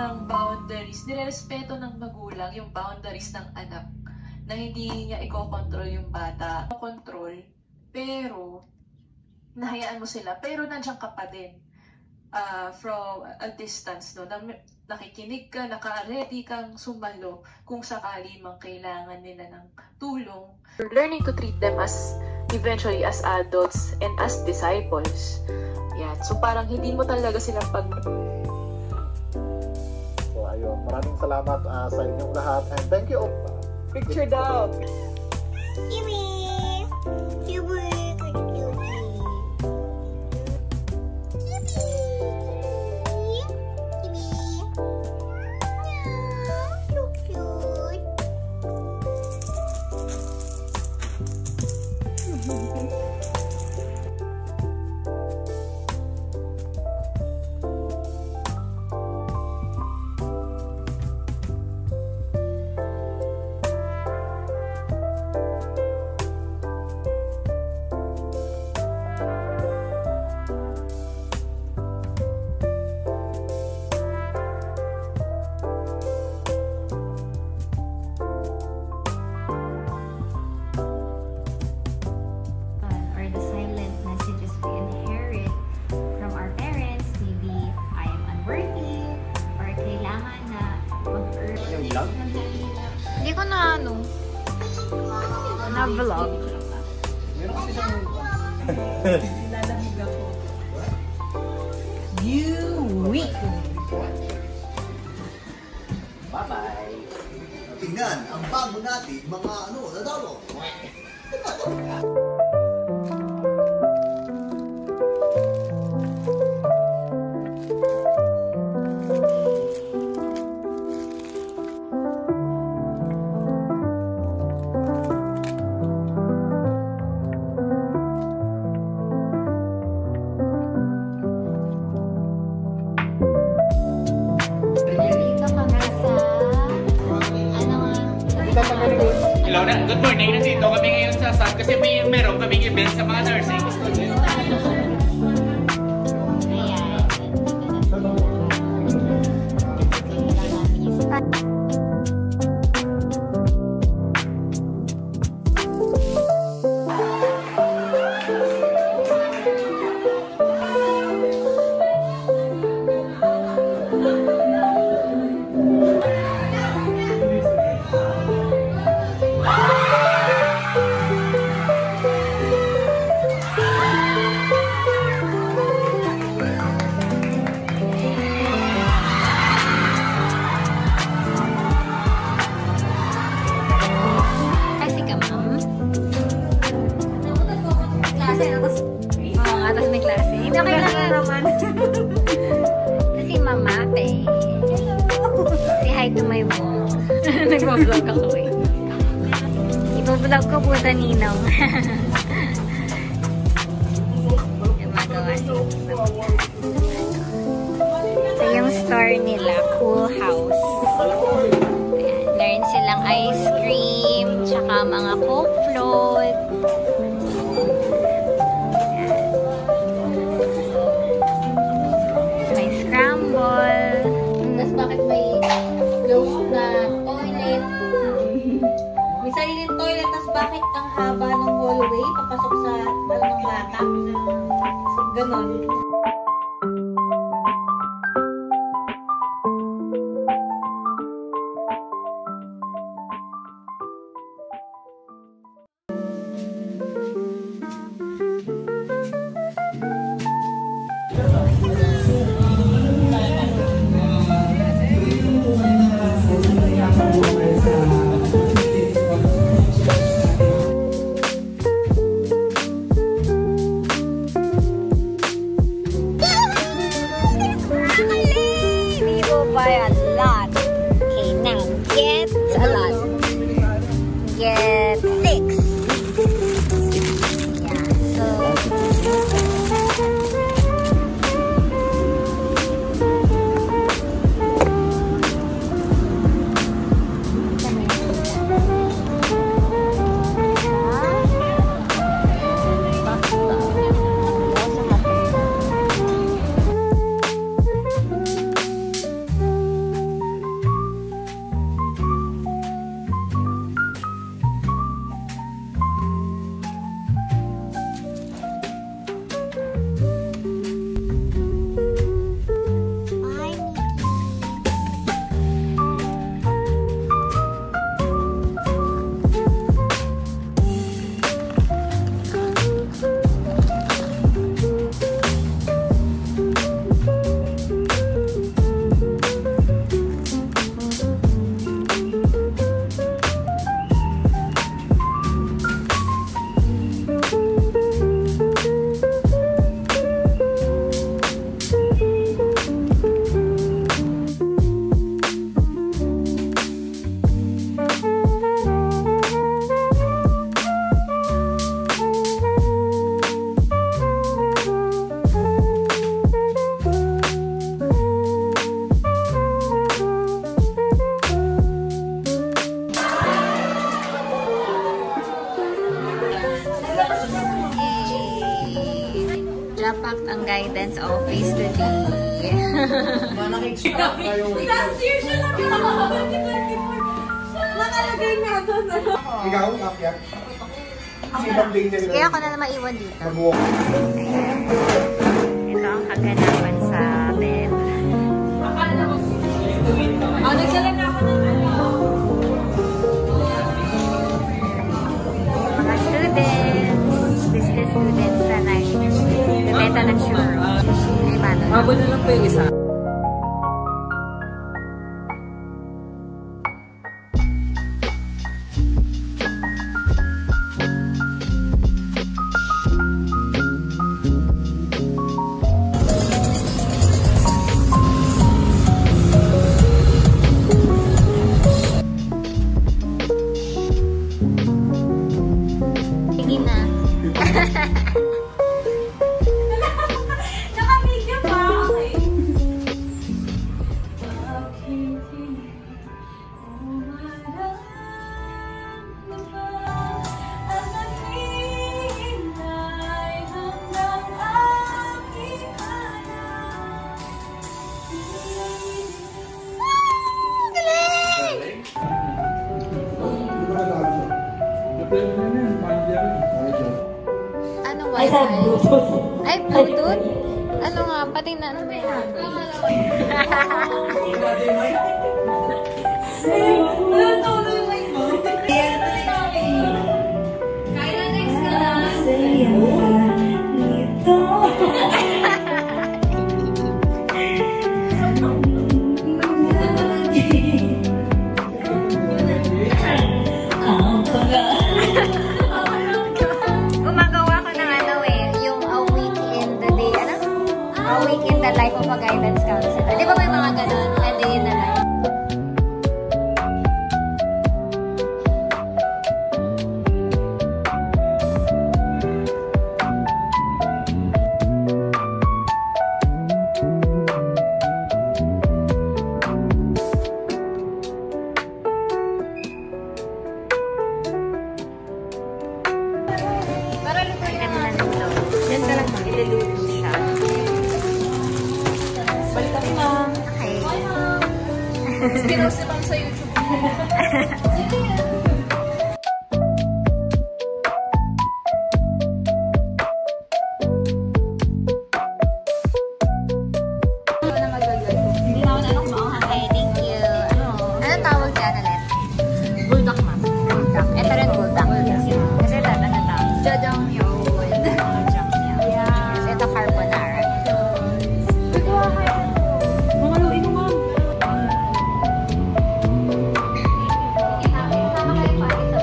ng boundaries, nirerespeto ng magulang yung boundaries ng anak na hindi niya i-control yung bata. Control, pero nahayaan mo sila, pero nandiyan ka pa din from a distance, no? Nakikinig ka, naka-ready kang sumalo kung sakali mang kailangan nila ng tulong. Learning to treat them as eventually as adults and as disciples. Yan. So parang hindi mo talaga silang So ayun, maraming salamat sa inyong lahat and thank you. Picture daw. Hindi ko na na-vlog. You weak. Bye-bye. Tingnan ang bago natin mga nadalo. Hello na, good morning. Nandito kami ngayon sa SAT kasi meron kaming event sa mga nursing students. Tapos may klase. Hindi okay lang naman. Kasi mama, say hi to my mom. Nag-vlog ako eh. Ipo-vlog ko po sa ninong. Yung magawa. Ito yung store nila, Cool House. Ayan, meron silang ice cream, tsaka mga Coke float. Tapos bakit may closed na toilet? May sariling toilet, tapos bakit ang haba ng hallway papasok sa ng bata? Ganon. Buy a lot. Okay, now get a lot. Get 6. Yeah, so guidance office today. Last year siya nakakabot. 2024. Nakalagay nga doon. Ikaw, Kapya? Kaya ako na maiwan dito. Ito ang kaganapan sa bed. Nagsalan na ako ng Mga students, business students na nagbibenta ng churros. May mano. Habol na lang po yung isa. Nakabigyo pa. Okay. Ano Wi-Fi? Ay, Bluetooth? Ano nga? Pati na, ano ba yan? Kaya next ka lang. Gumagawa ko ng ano eh, yung a week in the day, ano? A week in the life of a guidance counselor. Di ba may mga ganun? A day in the life. Ganda nito. Diyan ka lang iluluto siya. Balikan mo. Okay. Pinost lang sa YouTube. Okay, thank you. Anong tawag dyan ulit? Bulldog, ma'am. Bulldog. Ito rin bulldog. Kasi ito, anong tawag? Jajangmyeon. Yes, ito carbonara. Mga luin mo, ma'am. Sama kayo pari sa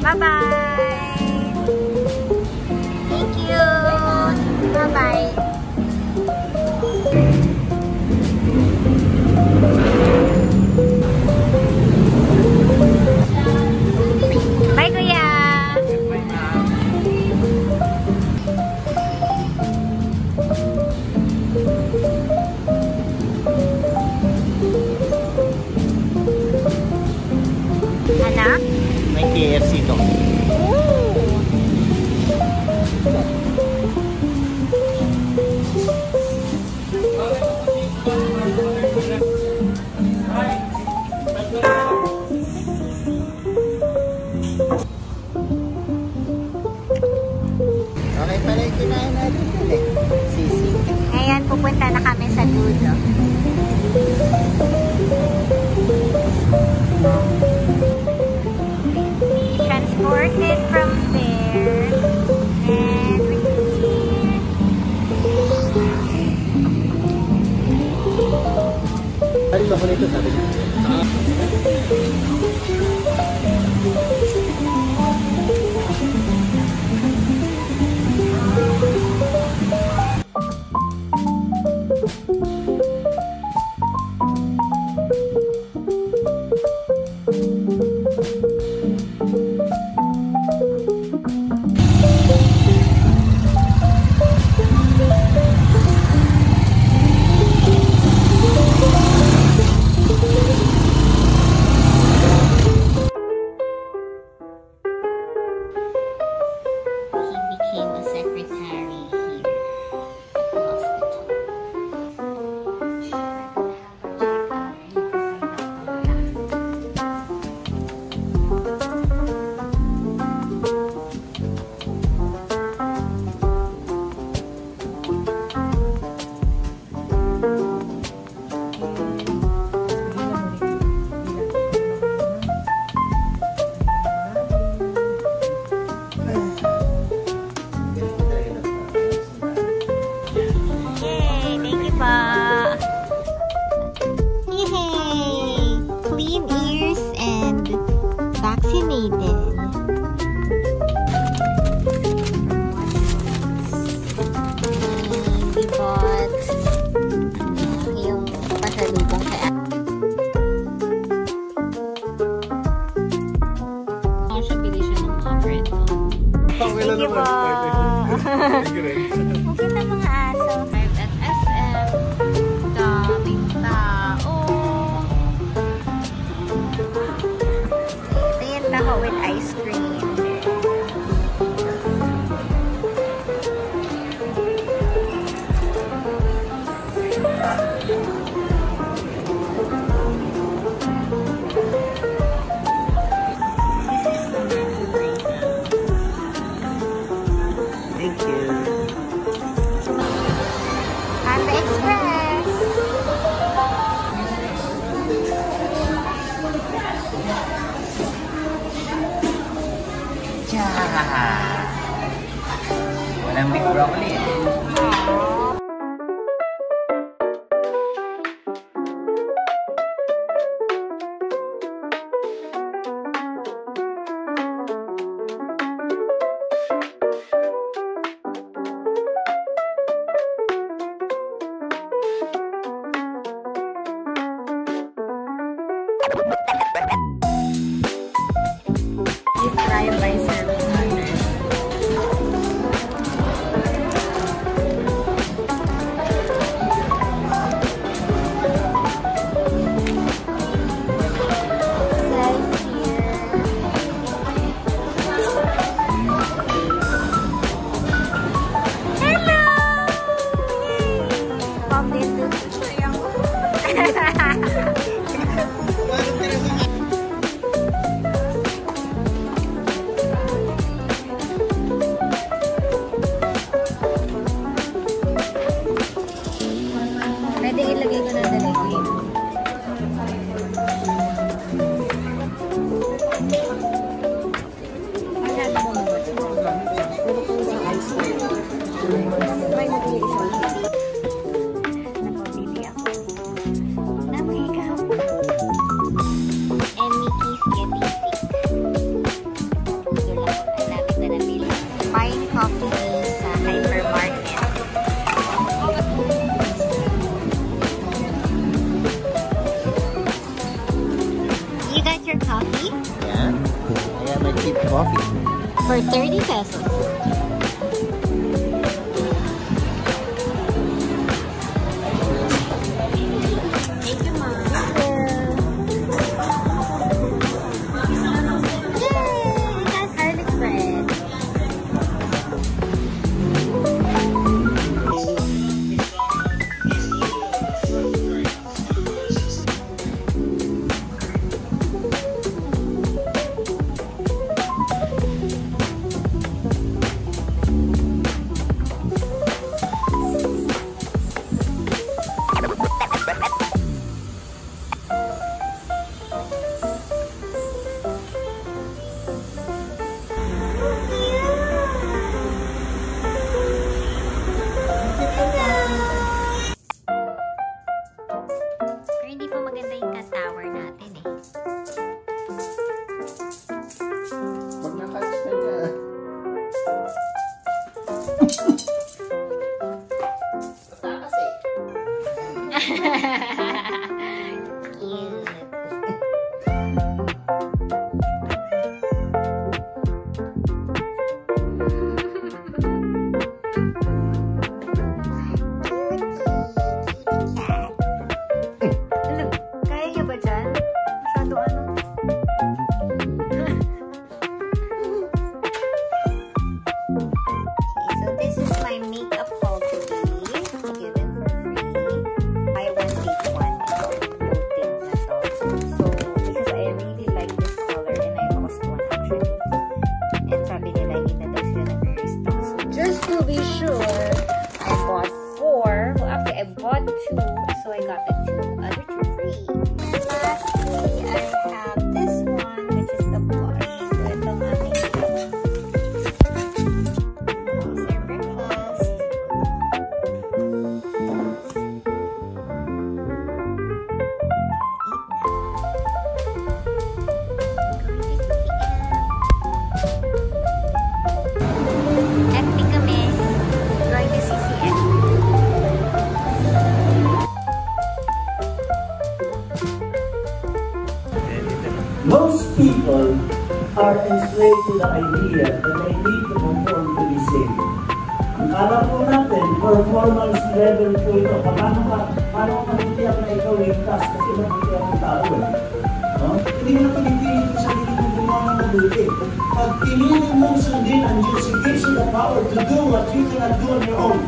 Bye-bye! Thank you! Bye-bye! Bye, Kuya! Anak? May KFC to. Okay pala yung kinain natin ulit. Sisi. Ayan, pupunta na kami sa dulo. gusto ko nito, sabi niya. Mungkin na mga aso. Arrived at SM. Daming tao. Ito yung taho with ice cream. Walang big broccoli eh. Try by serving others. Pwede ilagay ko na daligin. Masyado mo ba? Pwede ko isang ice cream. May nagiging isang ice cream. Napabili ako. Na makeup. And Mickey's getting sick. Yun lang. Ang lapit na nabili. Buying coffee sa hypermarket. You got your coffee? Yeah. I have my cheap coffee. For 30 pesos. Thank you, Mom. Yay! It has garlic bread. Kaya niyo ba dyan? Masyado ano? Okay, so this is my makeup haul today. Given for free. Buy one, take one. Loading na to. So, because I really like this color and I lost one actually. And sabi nila, hindi na daw sila nag-restock. So, just to be sure, I bought 4. Well, actually, I bought 2. So, I got the other 2 free. Lastly, I have this one, which is the blush. So, ito ang aking makeup. These are breakfast. FB kami. Going to CCN. Most people are enslaved to the idea that they need to conform to be saved. Ang kala po natin, performance level po ito. Paano ka matiyak na ikaw ligtas kasi mabuti ang tao eh. No? Hindi mo na pinipilit yung sarili mong gumawa ng mabuti. Pag pinilit mong sundin ang Diyos, He gives you the power to do what you cannot do on your own.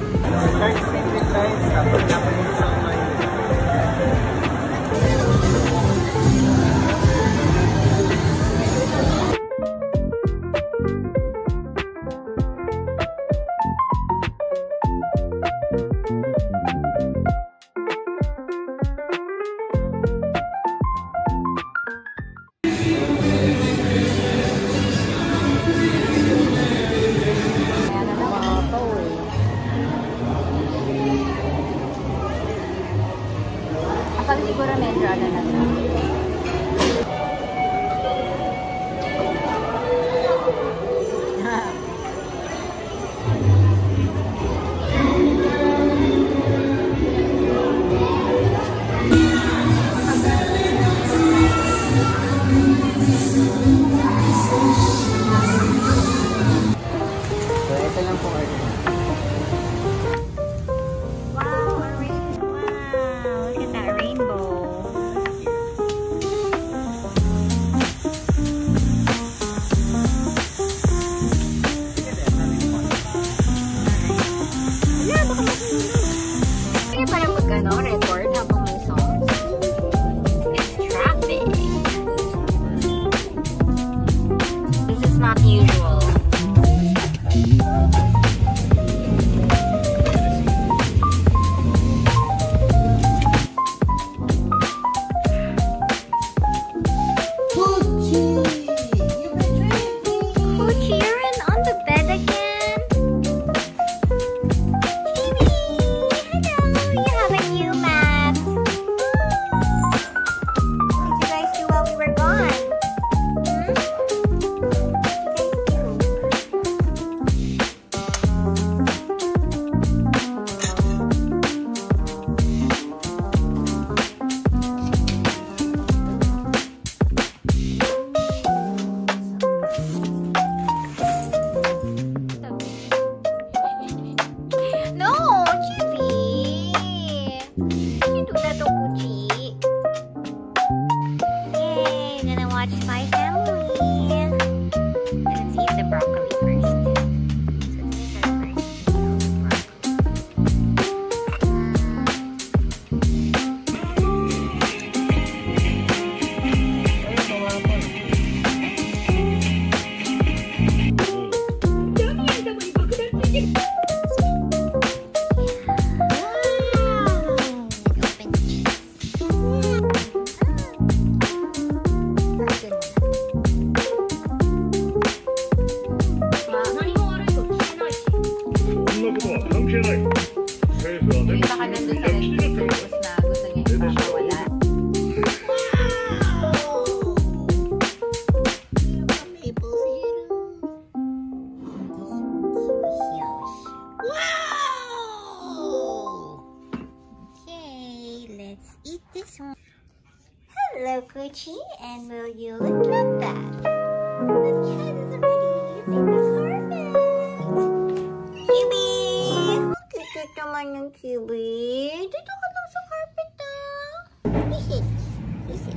Akala siguro medyo ano na siya. So, ito lang po order. Wow, a rainbow. Wow, look at that rainbow. Wala, baka mahulog. Kaya parang mag-ano, record habang may songs. It's traffic. This is not usual. Poochie, you're in on the bed again? Baby, hello, you have a new mat. What did you guys do while we were gone? No, Chibi! You do that to Poochie. Yay, I'm gonna watch My Family. Let's eat the broccoli first. So this is our first meal, broccoli. Yung baka nandun sa Netflix na gusto niya ipapawala. Yay! Hello, Gucci, and will you look at that? The cat is already using the carpet. Kibi! Cute naman yung Kibi. Dito ka lang sa carpet, ah. Visit. Visit.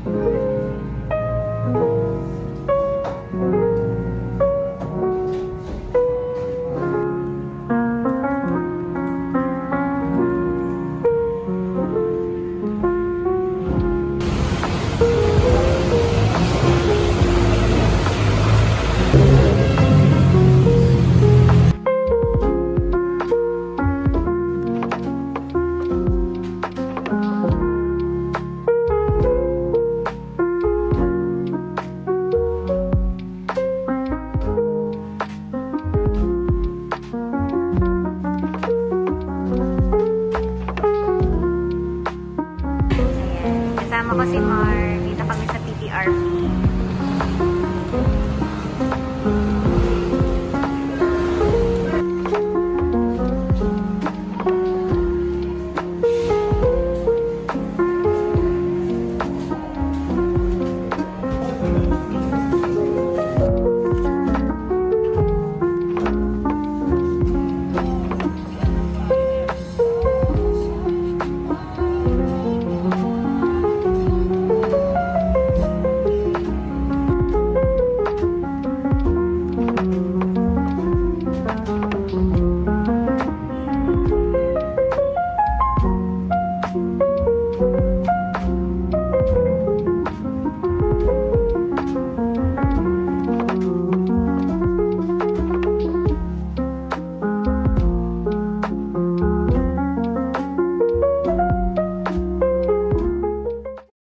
Kasama ko si Mar.